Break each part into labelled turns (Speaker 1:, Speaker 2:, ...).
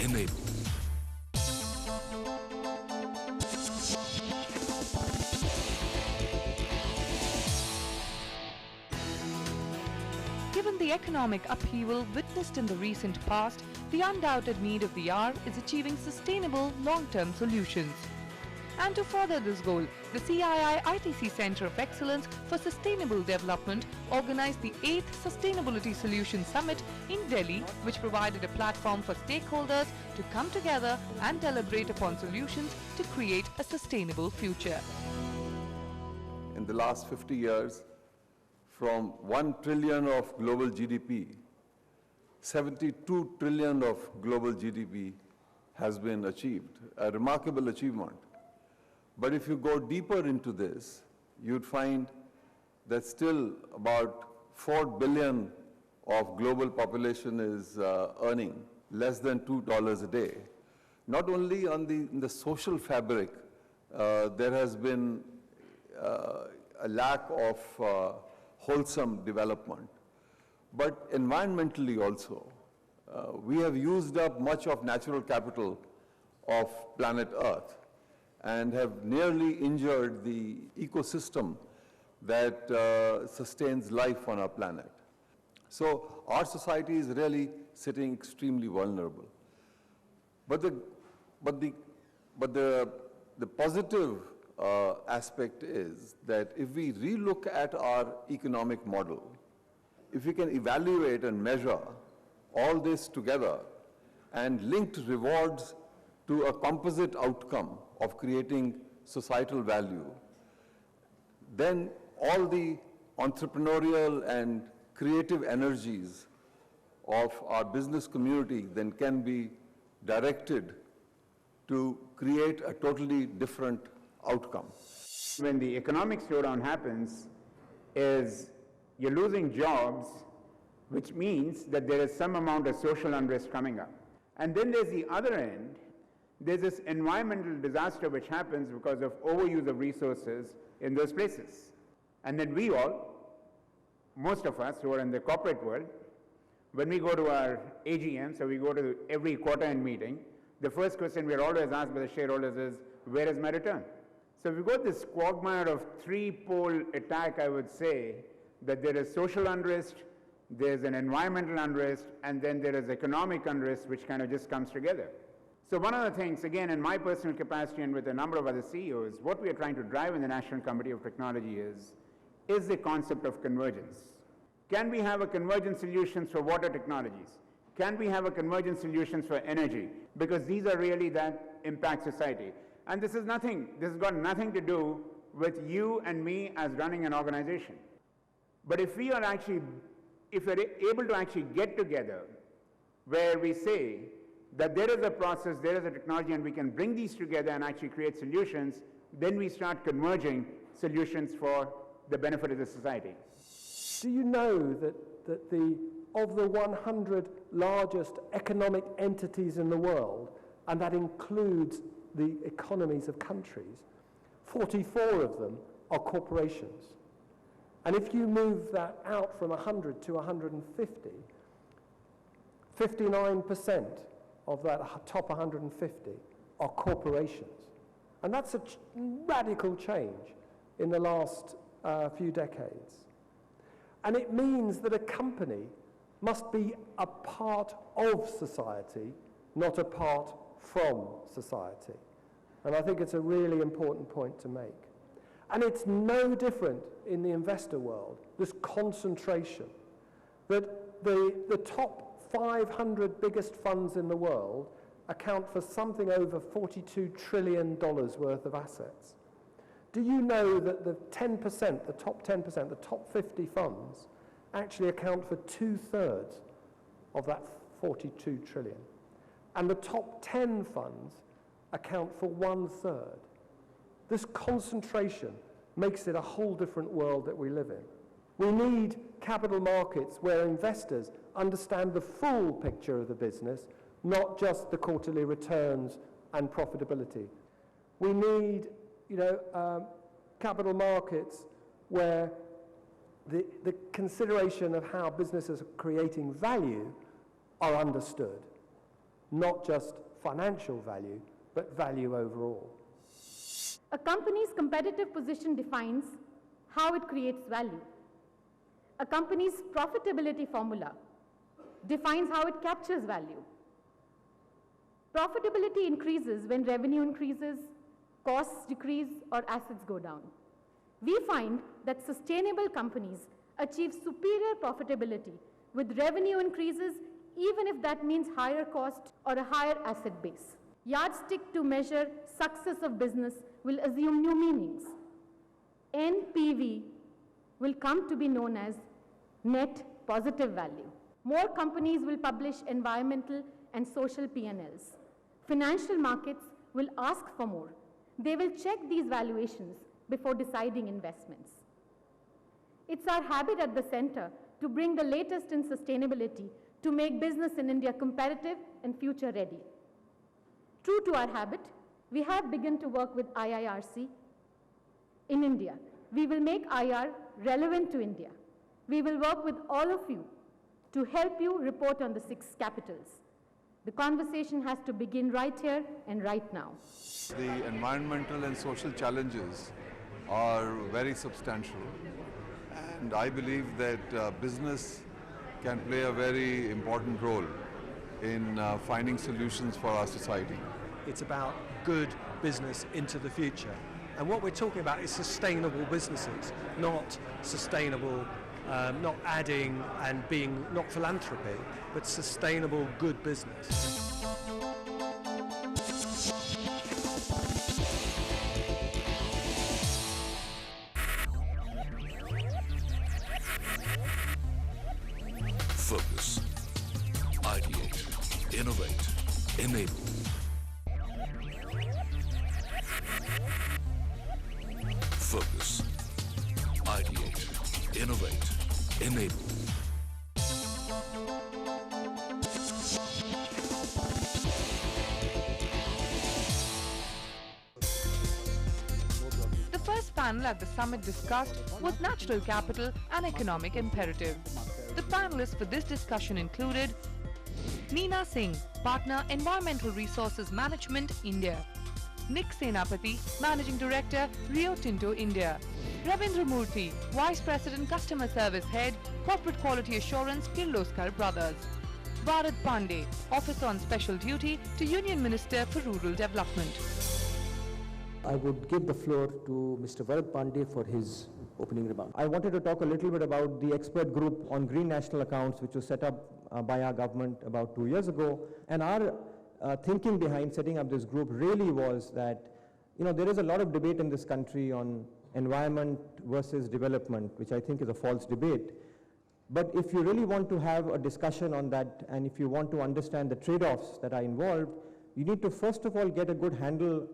Speaker 1: enable.
Speaker 2: Given the economic upheaval witnessed in the recent past, the undoubted need of the hour is achieving sustainable long-term solutions. And to further this goal, the CII-ITC Centre of Excellence for Sustainable Development organized the 8th Sustainability Solutions Summit in Delhi, which provided a platform for stakeholders to come together and deliberate upon solutions to create a sustainable future.
Speaker 3: In the last 50 years, from 1 trillion of global GDP, 72 trillion of global GDP has been achieved, a remarkable achievement. But if you go deeper into this, you'd find that still about 4 billion of global population is earning less than $2 a day. Not only in the social fabric, there has been a lack of wholesome development, but environmentally also. We have used up much of natural capital of planet Earth and have nearly injured the ecosystem that sustains life on our planet. So our society is really sitting extremely vulnerable. But the positive aspect is that if we relook at our economic model, if we can evaluate and measure all this together and linked rewards to a composite outcome of creating societal value, then all the entrepreneurial and creative energies of our business community then can be directed to create a totally different outcome.
Speaker 4: When the economic slowdown happens, is you're losing jobs, which means that there is some amount of social unrest coming up. And then there's the other end. There's this environmental disaster which happens because of overuse of resources in those places. And then we all, most of us who are in the corporate world, when we go to our AGM, so we go to every quarter-end meeting, the first question we're always asked by the shareholders is, where is my return? So we've got this quagmire of three-pole attack, I would say, that there is social unrest, there's an environmental unrest, and then there is economic unrest, which kind of just comes together. So one of the things, again, in my personal capacity and with a number of other CEOs, what we are trying to drive in the National Committee of Technology is the concept of convergence. Can we have a convergent solutions for water technologies? Can we have a convergent solutions for energy? Because these are really that impact society. And this has got nothing to do with you and me as running an organization. But if we're able to actually get together where we say that there is a process, there is a technology, and we can bring these together and actually create solutions, then we start converging solutions for the benefit of the society.
Speaker 5: Do you know that of the 100 largest economic entities in the world, and that includes the economies of countries, 44 of them are corporations? And if you move that out from 100 to 150, 59% of that top 150 are corporations. And that's a radical change in the last few decades. And it means that a company must be a part of society, not a part from society. And I think it's a really important point to make. And it's no different in the investor world, this concentration, that the top 500 biggest funds in the world account for something over $42 trillion worth of assets. Do you know that the 10%, the top 10%, the top 50 funds actually account for 2/3 of that 42 trillion? And the top 10 funds account for 1/3. This concentration makes it a whole different world that we live in. We need capital markets where investors understand the full picture of the business, not just the quarterly returns and profitability. We need, capital markets where the consideration of how businesses are creating value are understood, not just financial value, but value overall.
Speaker 1: A company's competitive position defines how it creates value. A company's profitability formula defines how it captures value. Profitability increases when revenue increases, costs decrease, or assets go down. We find that sustainable companies achieve superior profitability with revenue increases, even if that means higher cost or a higher asset base. Yardstick to measure success of business will assume new meanings. NPV will come to be known as net positive value. More companies will publish environmental and social P&Ls. Financial markets will ask for more. They will check these valuations before deciding investments. It's our habit at the center to bring the latest in sustainability to make business in India competitive and future ready. True to our habit, we have begun to work with IIRC in India. We will make IR relevant to India. We will work with all of you to help you report on the 6 capitals. The conversation has to begin right here and right now.
Speaker 3: The environmental and social challenges are very substantial, and I believe that business can play a very important role in finding solutions for our society.
Speaker 6: It's about good business into the future. And what we're talking about is sustainable businesses, not sustainable, not adding and being, not philanthropy, but sustainable good business.
Speaker 7: Focus, ideate, innovate, enable. Focus, ideate, innovate, enable.
Speaker 2: The first panel at the summit discussed was natural capital and economic imperative. The panelists for this discussion included Neena Singh, Partner, Environmental Resources Management, India; Nick Senapati, Managing Director, Rio Tinto, India; Ravindra Murthy, Vice President, Customer Service Head, Corporate Quality Assurance, Kirloskar Brothers; Bharat Pandey, Officer on Special Duty to Union Minister for Rural Development.
Speaker 8: I would give the floor to Mr. Bharat Pandey for his opening remarks. I wanted to talk a little bit about the expert group on green national accounts, which was set up by our government about 2 years ago. And our thinking behind setting up this group really was that, there is a lot of debate in this country on environment versus development, which I think is a false debate. But if you really want to have a discussion on that, and if you want to understand the trade-offs that are involved, you need to first of all get a good handle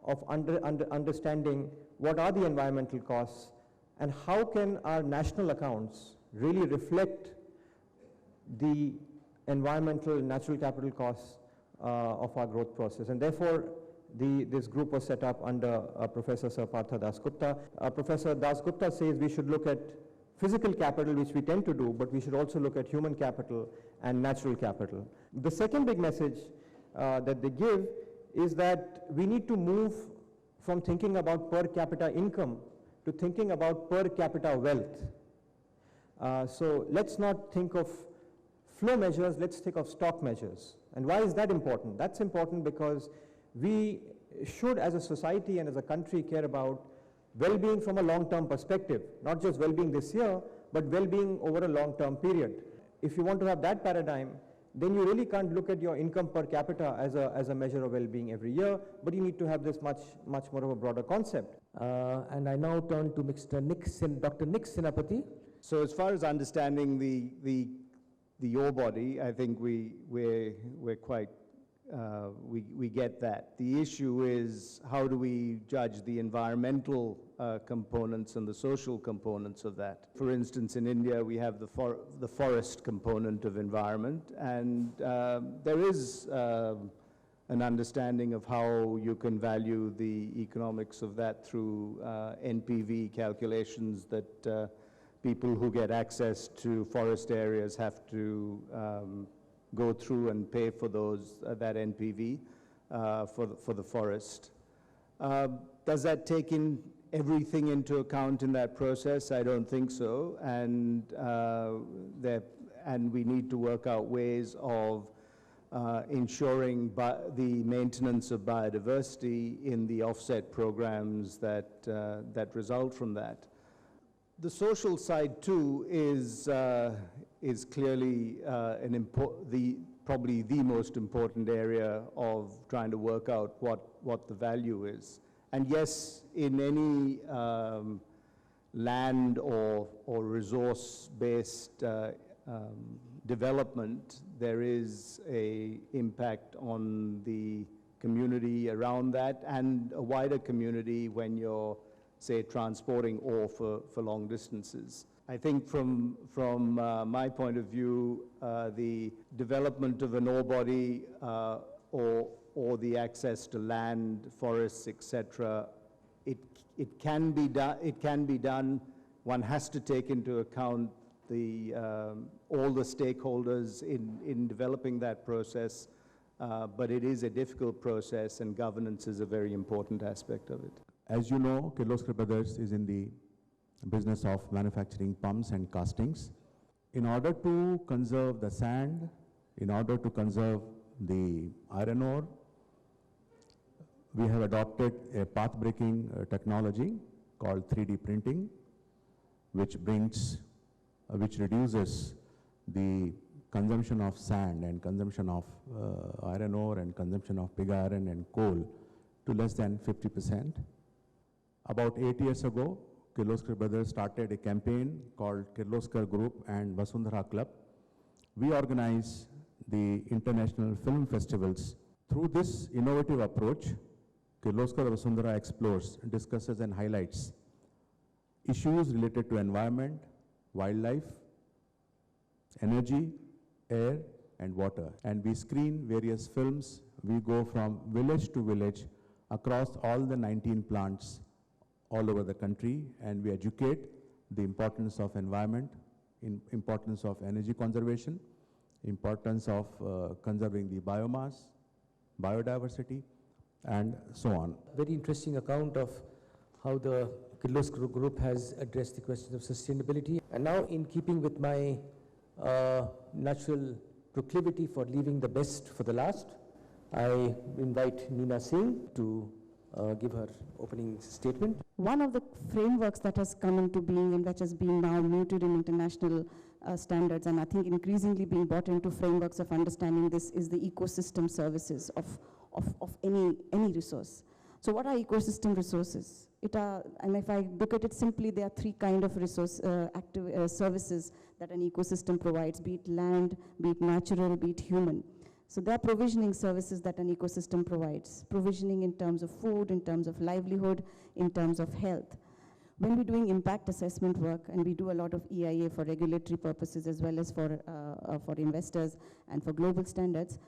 Speaker 8: of understanding what are the environmental costs and how can our national accounts really reflect the environmental and natural capital costs of our growth process. And therefore, this group was set up under Professor Sir Partha Dasgupta. Professor Dasgupta says we should look at physical capital, which we tend to do, but we should also look at human capital and natural capital. The second big message that they give is that we need to move from thinking about per capita income to thinking about per capita wealth. So let's not think of flow measures, let's think of stock measures. And why is that important? That's important because we should, as a society and as a country, care about well-being from a long-term perspective, not just well-being this year, but well-being over a long-term period. If you want to have that paradigm, then you really can't look at your income per capita as a measure of well-being every year, but you need to have this much more of a broader concept. And I now turn to Dr. Nick Senapati.
Speaker 9: So as far as understanding the ore body, I think we're quite, we get that. The issue is how do we judge the environmental components and the social components of that. For instance, in India, we have the forest component of environment, and there is an understanding of how you can value the economics of that through NPV calculations that people who get access to forest areas have to go through and pay for those, that NPV for the forest. Does that take in everything into account in that process? I don't think so, and we need to work out ways of ensuring the maintenance of biodiversity in the offset programs that result from that. The social side too is clearly probably the most important area of trying to work out what the value is. And yes, in any land or resource-based development, there is an impact on the community around that and a wider community when you're, say, transporting ore for long distances. I think from my point of view, the development of an ore body or the access to land, forests, etc., it can be done. One has to take into account all the stakeholders in developing that process, but it is a difficult process, and governance is a very important aspect of it.
Speaker 10: As you know, Kirloskar Brothers is in the business of manufacturing pumps and castings. In order to conserve the sand, in order to conserve the iron ore, we have adopted a path-breaking technology called 3D printing, which reduces the consumption of sand and consumption of iron ore and consumption of pig iron and coal to less than 50%. About 8 years ago, Kirloskar Brothers started a campaign called Kirloskar Group and Vasundhara Club. We organize the international film festivals. Through this innovative approach, Kirloskar Vasundhara explores, discusses and highlights issues related to environment, wildlife, energy, air and water. And we screen various films. We go from village to village across all the 19 plants all over the country, and we educate the importance of environment, importance of energy conservation, importance of conserving the biomass, biodiversity, and so on.
Speaker 11: Very interesting account of how the Kirloskar Group has addressed the questions of sustainability. And now, in keeping with my natural proclivity for leaving the best for the last, I invite Neena Singh to give her opening statement.
Speaker 12: One of the frameworks that has come into being and which has been now mooted in international standards, and I think increasingly being brought into frameworks of understanding this, is the ecosystem services of any resource. So what are ecosystem resources? And if I look at it simply, there are three kinds of resource services that an ecosystem provides, be it land, be it natural, be it human. So there are provisioning services that an ecosystem provides, provisioning in terms of food, in terms of livelihood, in terms of health. When we're doing impact assessment work, and we do a lot of EIA for regulatory purposes as well as for investors and for global standards,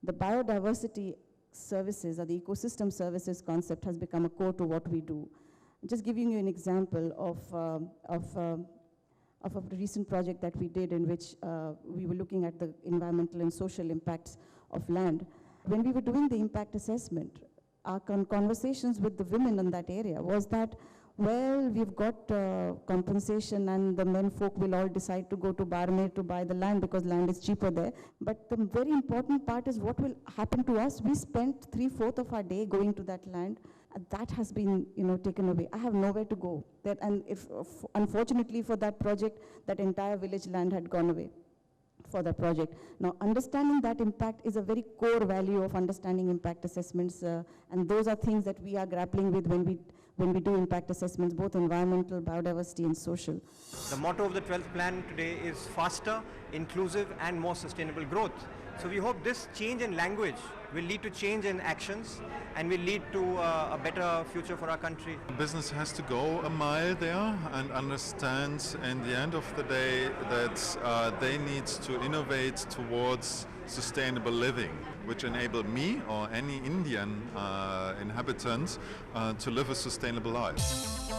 Speaker 12: the biodiversity services or the ecosystem services concept has become a core to what we do. Just giving you an example of a recent project that we did in which we were looking at the environmental and social impacts of land. When we were doing the impact assessment, our conversations with the women in that area was that, well, we've got compensation and the men folk will all decide to go to Barmer to buy the land because land is cheaper there. But the very important part is what will happen to us. We spent 3/4 of our day going to that land. That has been, taken away. I have nowhere to go. Unfortunately for that project, that entire village land had gone away for the project. Now, understanding that impact is a very core value of understanding impact assessments, and those are things that we are grappling with when we do impact assessments, both environmental, biodiversity, and social.
Speaker 13: The motto of the 12th plan today is faster, inclusive, and more sustainable growth. So we hope this change in language will lead to change in actions and will lead to a better future for our country.
Speaker 14: Business has to go a mile there and understand in the end of the day that they need to innovate towards sustainable living, which enable me or any Indian inhabitant to live a sustainable life.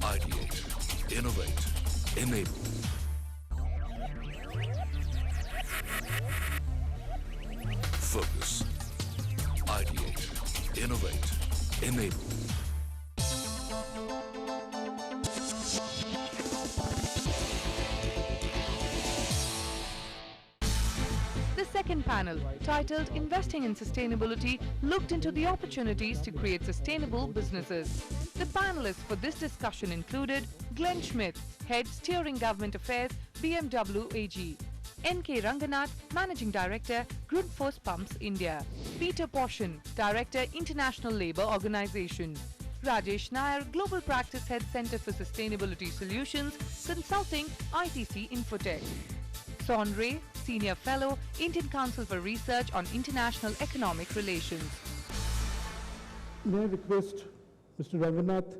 Speaker 7: Ideate, innovate, enable. Focus. Ideate, innovate, enable.
Speaker 2: The second panel, titled Investing in Sustainability, looked into the opportunities to create sustainable businesses. The panelists for this discussion included Glenn Schmidt, Head Steering Government Affairs, BMW AG; N.K. Ranganath, Managing Director, Grundfos Pumps India; Peter Poshen, Director, International Labour Organization; Rajesh Nair, Global Practice Head, Centre for Sustainability Solutions, Consulting, ITC Infotech; Son Ray, Senior Fellow, Indian Council for Research on International Economic Relations.
Speaker 15: May I request Mr. Ranganath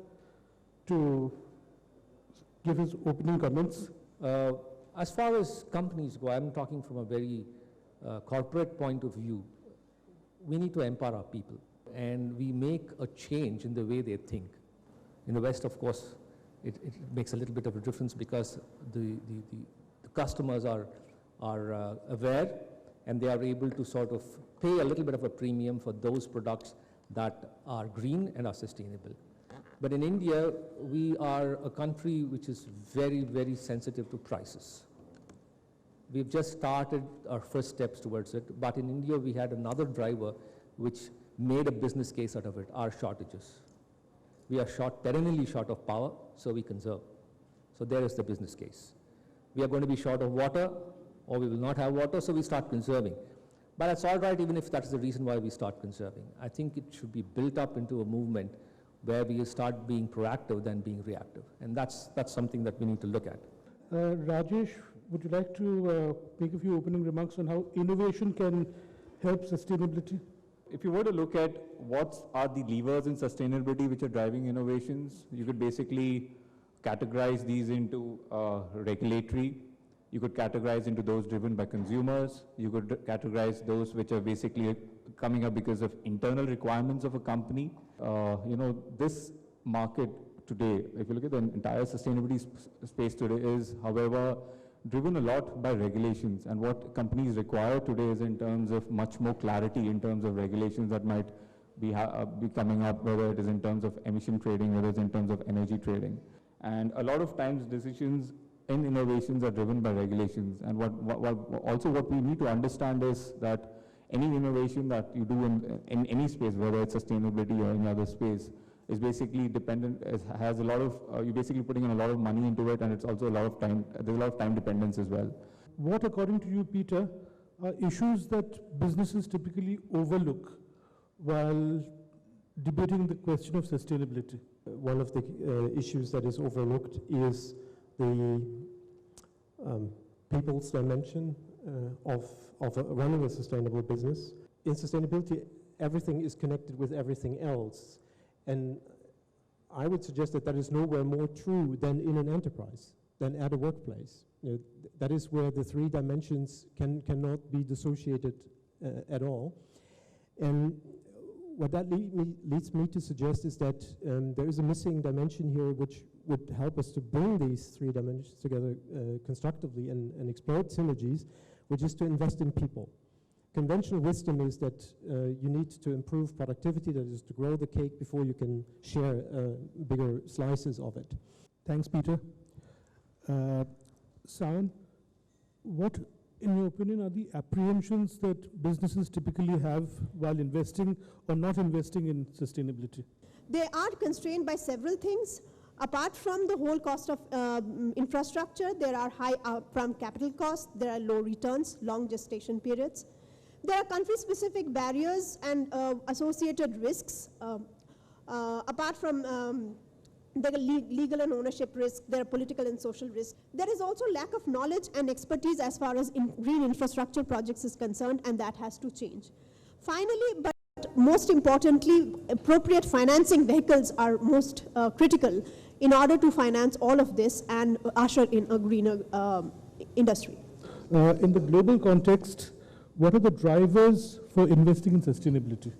Speaker 15: to give his opening comments?
Speaker 11: As far as companies go, I'm talking from a very corporate point of view. We need to empower our people, and we make a change in the way they think. In the West, of course, it makes a little bit of a difference because the customers are aware, and they are able to sort of pay a little bit of a premium for those products that are green and are sustainable. But in India, we are a country which is very, very sensitive to prices. We've just started our first steps towards it, but in India we had another driver which made a business case out of it, our shortages. We are perennially short of power, so we conserve. So there is the business case. We are going to be short of water, or we will not have water, so we start conserving. But it's all right even if that is the reason why we start conserving. I think it should be built up into a movement where we start being proactive than being reactive. And that's something that we need to look at.
Speaker 15: Rajesh, would you like to make a few opening remarks on how innovation can help sustainability?
Speaker 16: If you were to look at what are the levers in sustainability which are driving innovations, you could basically categorize these into regulatory. You could categorize into those driven by consumers. You could categorize those which are basically coming up because of internal requirements of a company. This market today, if you look at the entire sustainability space today, is, however, driven a lot by regulations. And what companies require today is in terms of much more clarity in terms of regulations that might be coming up, whether it is in terms of emission trading, whether it's in terms of energy trading. And a lot of times decisions in innovations are driven by regulations. And what we need to understand is that any innovation that you do in any space, whether it's sustainability or any other space, is basically dependent, has a lot of, you're basically putting in a lot of money into it, and it's also a lot of time, there's a lot of time dependence as well.
Speaker 15: What, according to you, Peter, are issues that businesses typically overlook while debating the question of sustainability?
Speaker 17: One of the issues that is overlooked is the people's dimension of running a sustainable business. In sustainability, everything is connected with everything else. And I would suggest that that is nowhere more true than in an enterprise, than at a workplace. That is where the three dimensions cannot be dissociated at all. And what that leads me to suggest is that there is a missing dimension here which would help us to bring these three dimensions together constructively and exploit synergies, which is to invest in people. Conventional wisdom is that you need to improve productivity, that is to grow the cake before you can share bigger slices of it.
Speaker 15: Thanks, Peter. Sayan, what, in your opinion, are the apprehensions that businesses typically have while investing or not investing in sustainability?
Speaker 18: They are constrained by several things. Apart from the whole cost of infrastructure, there are high upfront capital costs, there are low returns, long gestation periods. There are country-specific barriers and associated risks. Apart from the legal and ownership risk, there are political and social risks. There is also lack of knowledge and expertise as far as green infrastructure projects is concerned, and that has to change. Finally, but most importantly, appropriate financing vehicles are most critical in order to finance all of this and usher in a greener industry.
Speaker 15: In the global context, what are the drivers for investing in sustainability?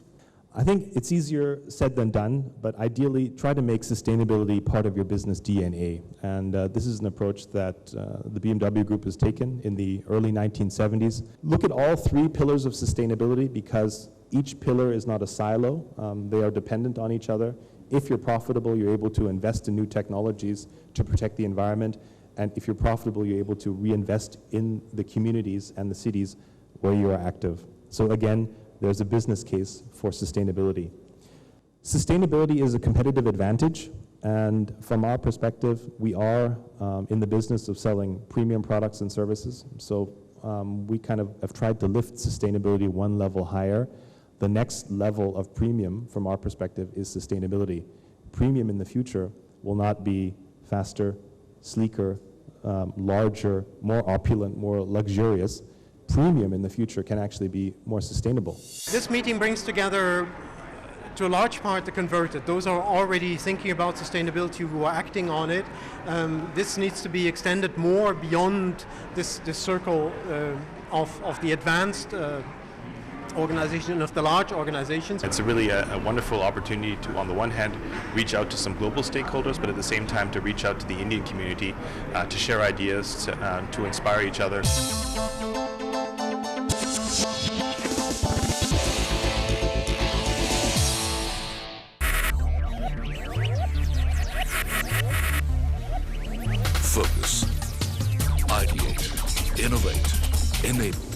Speaker 19: I think it's easier said than done, but ideally try to make sustainability part of your business DNA. And this is an approach that the BMW Group has taken in the early 1970s. Look at all three pillars of sustainability because each pillar is not a silo. They are dependent on each other. If you're profitable, you're able to invest in new technologies to protect the environment. And if you're profitable, you're able to reinvest in the communities and the cities where you are active. So again, there's a business case for sustainability. Sustainability is a competitive advantage, and from our perspective, we are in the business of selling premium products and services. So we kind of have tried to lift sustainability one level higher. The next level of premium, from our perspective, is sustainability. Premium in the future will not be faster, sleeker, larger, more opulent, more luxurious. Premium in the future can actually be more sustainable.
Speaker 20: This meeting brings together, to a large part, the converted. Those are already thinking about sustainability, who are acting on it. This needs to be extended more beyond this circle of the advanced organization, of the large organizations.
Speaker 21: It's really a wonderful opportunity to, on the one hand, reach out to some global stakeholders, but at the same time to reach out to the Indian community, to share ideas, to inspire each other.
Speaker 7: Focus, ideate, innovate, enable.